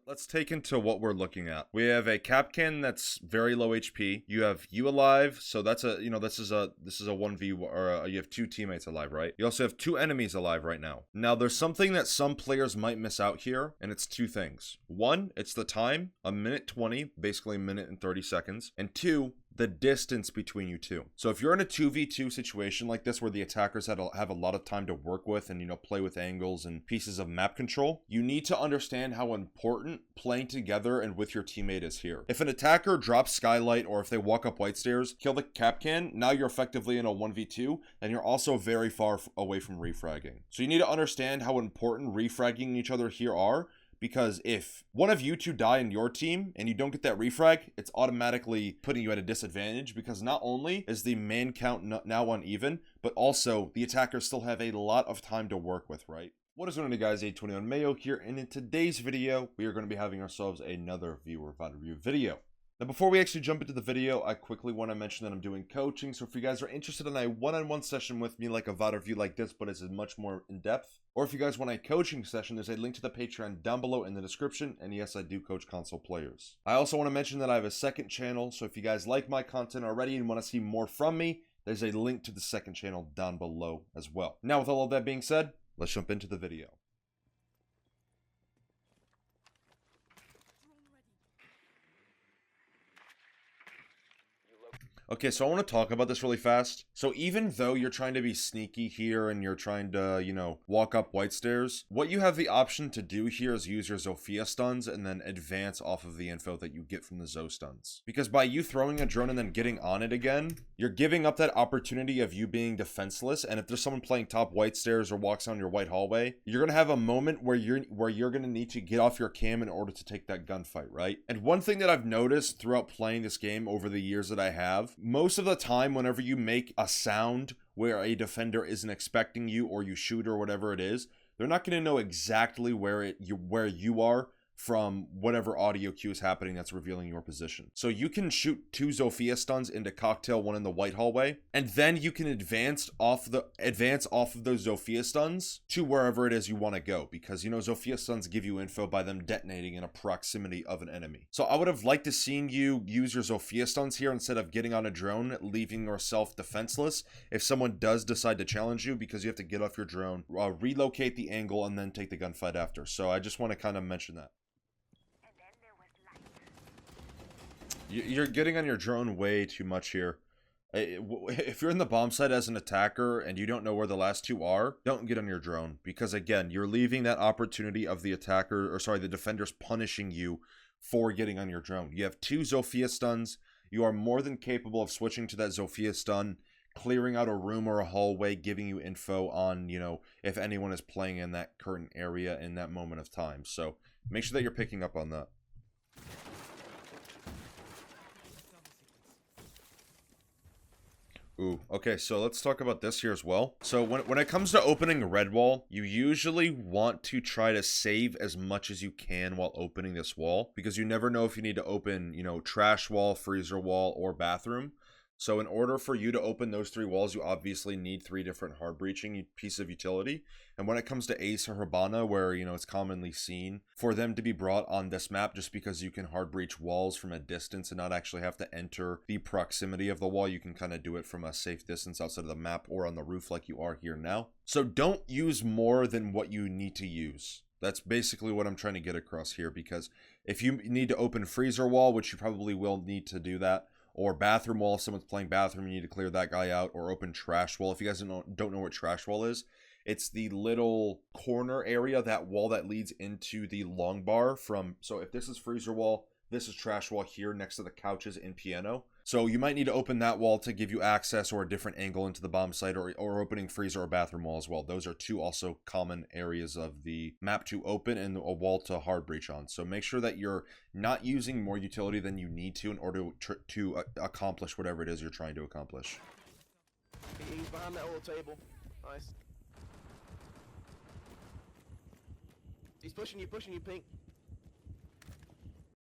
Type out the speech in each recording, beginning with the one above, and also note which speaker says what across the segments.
Speaker 1: Let's take into what we're looking at. We have a Capcan that's very low HP. You have you alive, so that's a this is a 1v, or you have two teammates alive, right? You also have two enemies alive right now. Now there's something that some players might miss out here, and it's two things. One, it's the time, a minute 20, basically a minute and 30 seconds, and two, the distance between you two. So if you're in a 2v2 situation like this where the attackers have a lot of time to work with and play with angles and pieces of map control, you need to understand how important playing together and with your teammate is here. If an attacker drops skylight, or if they walk up white stairs, kill the Capcan, now you're effectively in a 1v2, and you're also very far away from refragging. So you need to understand how important refragging each other here are, because if one of you two die in your team and you don't get that refrag, it's automatically putting you at a disadvantage, because not only is the man count now uneven, but also the attackers still have a lot of time to work with, right? What is going on, guys? 821 Mayo here, and in today's video, we are going to be having ourselves another viewer VOD review video. Now, before we actually jump into the video, I quickly want to mention that I'm doing coaching, so if you guys are interested in a one-on-one session with me, like a VOD review like this, but it's much more in-depth, or if you guys want a coaching session, there's a link to the Patreon down below in the description, and yes, I do coach console players. I also want to mention that I have a second channel, so if you guys like my content already and want to see more from me, there's a link to the second channel down below as well. Now, with all of that being said, let's jump into the video. Okay, so I want to talk about this really fast. So even though you're trying to be sneaky here and you're trying to, walk up white stairs, what you have the option to do here is use your Zofia stuns and then advance off of the info that you get from the Zo stuns. Because by you throwing a drone and then getting on it again, you're giving up that opportunity of you being defenseless. And if there's someone playing top white stairs or walks down your white hallway, you're going to have a moment where you're going to need to get off your cam in order to take that gunfight, right? And one thing that I've noticed throughout playing this game over the years that I have, most of the time, whenever you make a sound where a defender isn't expecting you, or you shoot or whatever it is, they're not going to know exactly where you are from whatever audio cue is happening that's revealing your position. So you can shoot two Zofia stuns into cocktail, one in the white hallway, and then you can advance off of those Zofia stuns to wherever it is you want to go, because Zofia stuns give you info by them detonating in a proximity of an enemy. So I would have liked to seen you use your Zofia stuns here instead of getting on a drone, leaving yourself defenseless if someone does decide to challenge you, because you have to get off your drone, relocate the angle, and then take the gunfight after. So I just want to kind of mention that. You're getting on your drone way too much here. If you're in the bomb site as an attacker and you don't know where the last two are, don't get on your drone, because again, you're leaving that opportunity of the the defenders punishing you for getting on your drone. You have two Zofia stuns. You are more than capable of switching to that Zofia stun, clearing out a room or a hallway, giving you info on, if anyone is playing in that current area in that moment of time. So make sure that you're picking up on that. Ooh, okay, so let's talk about this here as well. So when it comes to opening red wall, you usually want to try to save as much as you can while opening this wall, because you never know if you need to open, trash wall, freezer wall, or bathroom. So in order for you to open those three walls, you obviously need three different hard breaching pieces of utility. And when it comes to Ace or Hibana, where, it's commonly seen for them to be brought on this map just because you can hard breach walls from a distance and not actually have to enter the proximity of the wall, you can kind of do it from a safe distance outside of the map or on the roof like you are here now. So don't use more than what you need to use. That's basically what I'm trying to get across here, because if you need to open freezer wall, which you probably will need to do that, or bathroom wall, if someone's playing bathroom, you need to clear that guy out, or open trash wall. If you guys don't know what trash wall is, it's the little corner area, that wall that leads into the long bar from, so if this is freezer wall, this is trash wall here next to the couches in piano. So you might need to open that wall to give you access or a different angle into the bomb site, or opening freezer or bathroom wall as well. Those are two also common areas of the map to open and a wall to hard breach on. So make sure that you're not using more utility than you need to in order to accomplish whatever it is you're trying to accomplish.
Speaker 2: He's behind that little table. Nice. He's pushing you, Pink.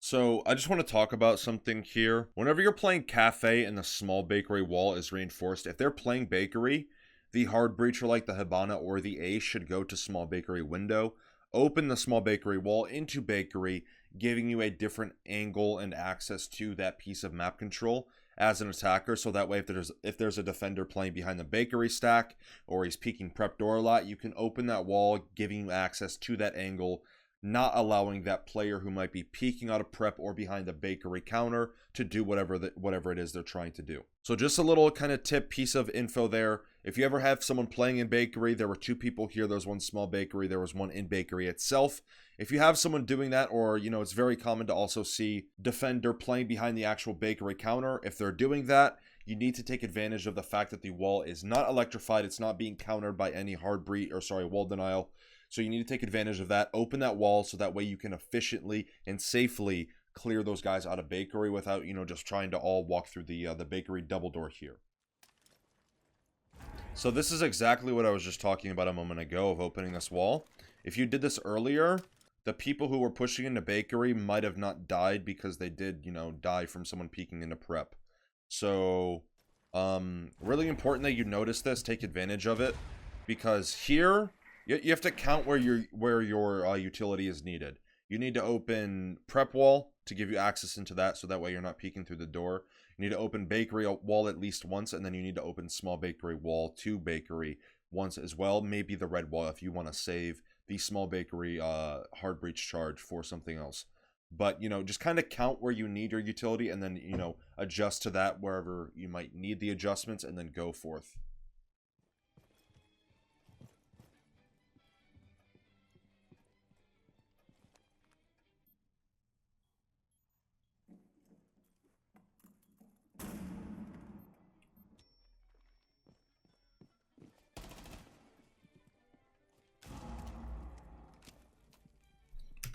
Speaker 1: So I just want to talk about something here. Whenever you're playing cafe and the small bakery wall is reinforced, if they're playing bakery, the hard breacher like the Hibana or the Ace should go to small bakery window. open the small bakery wall into bakery, giving you a different angle and access to that piece of map control as an attacker. So that way, if there's a defender playing behind the bakery stack or he's peeking prep door a lot, you can open that wall, giving you access to that angle, not allowing that player who might be peeking out of prep or behind the bakery counter to do whatever it is they're trying to do. So just a little kind of tip piece of info there. If you ever have someone playing in bakery, there were 2 people here. There was one small bakery. There was one in bakery itself. If you have someone doing that, or, you know, it's very common to also see defender playing behind the actual bakery counter. If they're doing that, you need to take advantage of the fact that the wall is not electrified. It's not being countered by any wall denial. So you need to take advantage of that. Open that wall so that way you can efficiently and safely clear those guys out of bakery without, you know, just trying to all walk through the bakery double door here. So this is exactly what I was just talking about a moment ago of opening this wall. If you did this earlier, the people who were pushing into bakery might have not died because they did, you know, die from someone peeking into prep. So, really important that you notice this, take advantage of it, because here you have to count where your utility is needed. You need to open prep wall to give you access into that, so that way you're not peeking through the door. You need to open bakery wall at least once, and then you need to open small bakery wall to bakery once as well. Maybe the red wall if you want to save the small bakery hard breach charge for something else. But, you know, just kind of count where you need your utility and then, you know, adjust to that wherever you might need the adjustments, and then go forth.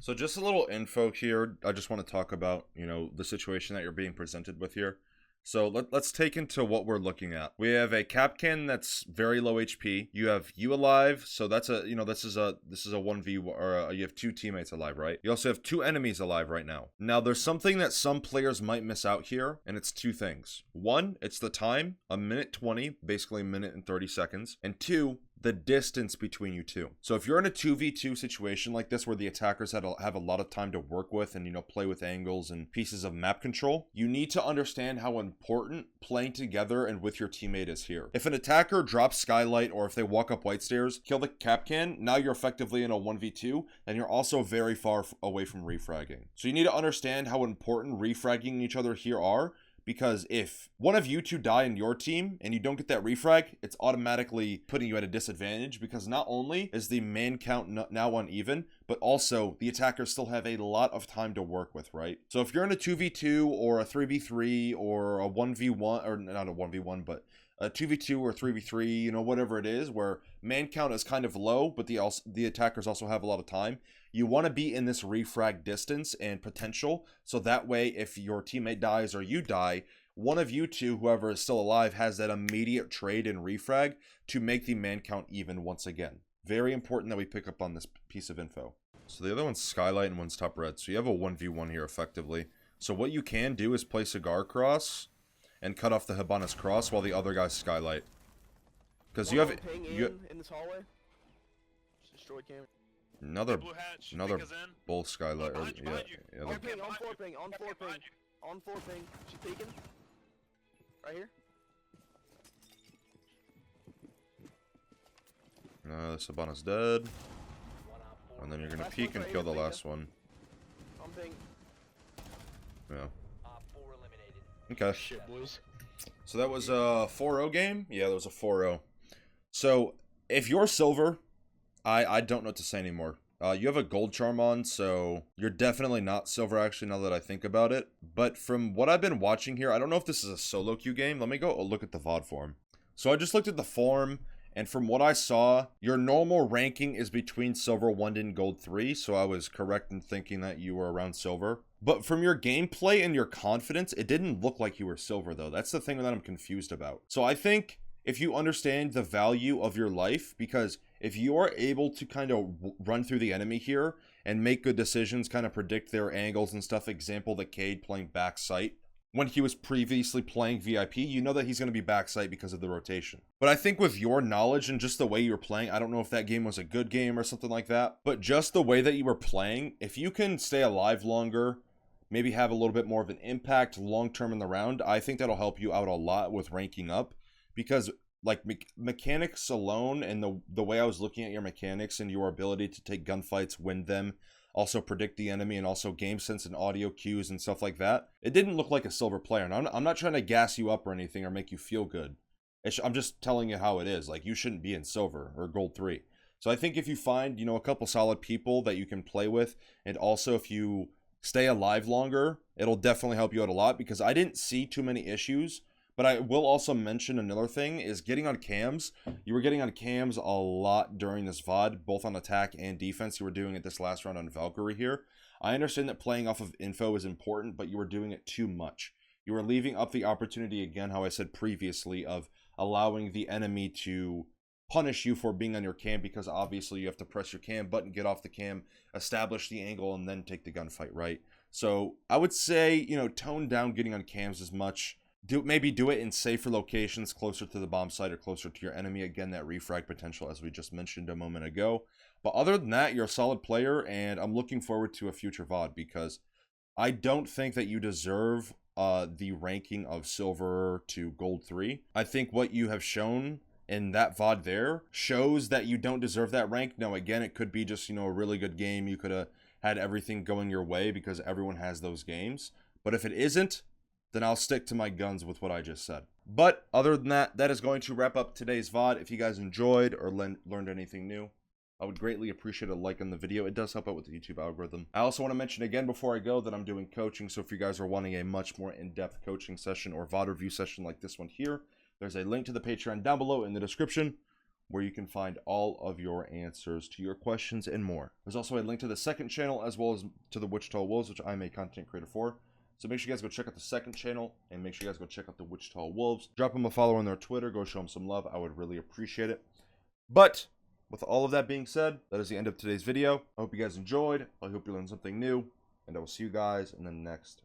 Speaker 1: So just a little info here. I just want to talk about, you know, the situation that you're being presented with here. So let's take into what we're looking at. We have a Kapkan that's very low HP. You have you alive, so that's a, you know, this is a 1v, or you have 2 teammates alive, right? You also have 2 enemies alive right now. Now there's something that some players might miss out here, and it's 2 things. 1, it's the time, 1:20, basically 1:30 seconds, and 2, the distance between you two. So if you're in a 2v2 situation like this where the attackers have a lot of time to work with and, you know, play with angles and pieces of map control, you need to understand how important playing together and with your teammate is here. If an attacker drops skylight, or if they walk up white stairs, kill the Kapkan, now you're effectively in a 1v2, and you're also very far away from refragging. So you need to understand how important refragging each other here are, because if one of you 2 die in your team and you don't get that refrag, it's automatically putting you at a disadvantage, because not only is the man count now uneven, but also the attackers still have a lot of time to work with, right? So if you're in a 2v2 or a 3v3 or a 1v1, or not a 1v1, but a 2v2 or 3v3, you know, whatever it is, where man count is kind of low, but the attackers also have a lot of time, you want to be in this refrag distance and potential, so that way if your teammate dies or you die, one of you 2, whoever is still alive, has that immediate trade in refrag to make the man count even once again. Very important that we pick up on this piece of info. So the other one's skylight and one's top red, so you have a 1v1 here effectively. So what you can do is play cigar cross and cut off the Hibana's cross while the other guy's skylight. Because you have
Speaker 2: in this hallway. Just destroy camera.
Speaker 1: Another bull skylight.
Speaker 2: On 4 ping. On 4 ping. She's peeking. Right here.
Speaker 1: This Hibana's dead. And then you're gonna peek and kill the last one.
Speaker 2: On ping.
Speaker 1: Yeah. Okay.
Speaker 2: Shit, boys.
Speaker 1: So that was a 4-0 game? Yeah, that was a 4-0. So, if you're silver, I don't know what to say anymore. You have a gold charm on, so you're definitely not silver, actually, now that I think about it. But from what I've been watching here, I don't know if this is a solo queue game. Let me go look at the VOD form. So I just looked at the form, and from what I saw, your normal ranking is between silver 1 and gold 3, so I was correct in thinking that you were around silver. But from your gameplay and your confidence, it didn't look like you were silver, though. That's the thing that I'm confused about. So I think if you understand the value of your life, because if you are able to kind of run through the enemy here and make good decisions, kind of predict their angles and stuff, example, the Cade playing back sight, when he was previously playing VIP, you know that he's going to be backside because of the rotation. But I think with your knowledge and just the way you were playing, I don't know if that game was a good game or something like that, but just the way that you were playing, if you can stay alive longer, maybe have a little bit more of an impact long-term in the round, I think that'll help you out a lot with ranking up. Because like mechanics alone and the way I was looking at your mechanics and your ability to take gunfights, win them, also predict the enemy, and also game sense and audio cues and stuff like that, it didn't look like a silver player. And I'm not trying to gas you up or anything or make you feel good. I'm just telling you how it is. Like, you shouldn't be in silver or gold 3. So I think if you find, you know, a couple solid people that you can play with, and also if you stay alive longer, it'll definitely help you out a lot, because I didn't see too many issues. But I will also mention another thing is getting on cams. You were getting on cams a lot during this VOD, both on attack and defense. You were doing it this last round on Valkyrie here. I understand that playing off of info is important, but you were doing it too much. You were leaving up the opportunity, again, how I said previously, of allowing the enemy to punish you for being on your cam, because obviously you have to press your cam button, get off the cam, establish the angle, and then take the gunfight, right? So I would say, you know, tone down getting on cams as much. Maybe do it in safer locations closer to the bomb site or closer to your enemy. Again, that refrag potential, as we just mentioned a moment ago. But other than that, you're a solid player, and I'm looking forward to a future VOD, because I don't think that you deserve the ranking of silver to gold 3. I think what you have shown in that VOD there shows that you don't deserve that rank. Now, again, it could be just, you know, a really good game. You could have had everything going your way, because everyone has those games. But if it isn't, then I'll stick to my guns with what I just said. But other than that, that is going to wrap up today's VOD. If you guys enjoyed or learned anything new, I would greatly appreciate a like on the video. It does help out with the YouTube algorithm. I also want to mention again before I go that I'm doing coaching, so if you guys are wanting a much more in-depth coaching session or VOD review session like this one here, there's a link to the Patreon down below in the description, where you can find all of your answers to your questions and more. There's also a link to the second channel, as well as to the Wichita Wolves, which I'm a content creator for. So make sure you guys go check out the second channel, and make sure you guys go check out the Wichita Wolves. Drop them a follow on their Twitter. Go show them some love. I would really appreciate it. But with all of that being said, that is the end of today's video. I hope you guys enjoyed. I hope you learned something new, and I will see you guys in the next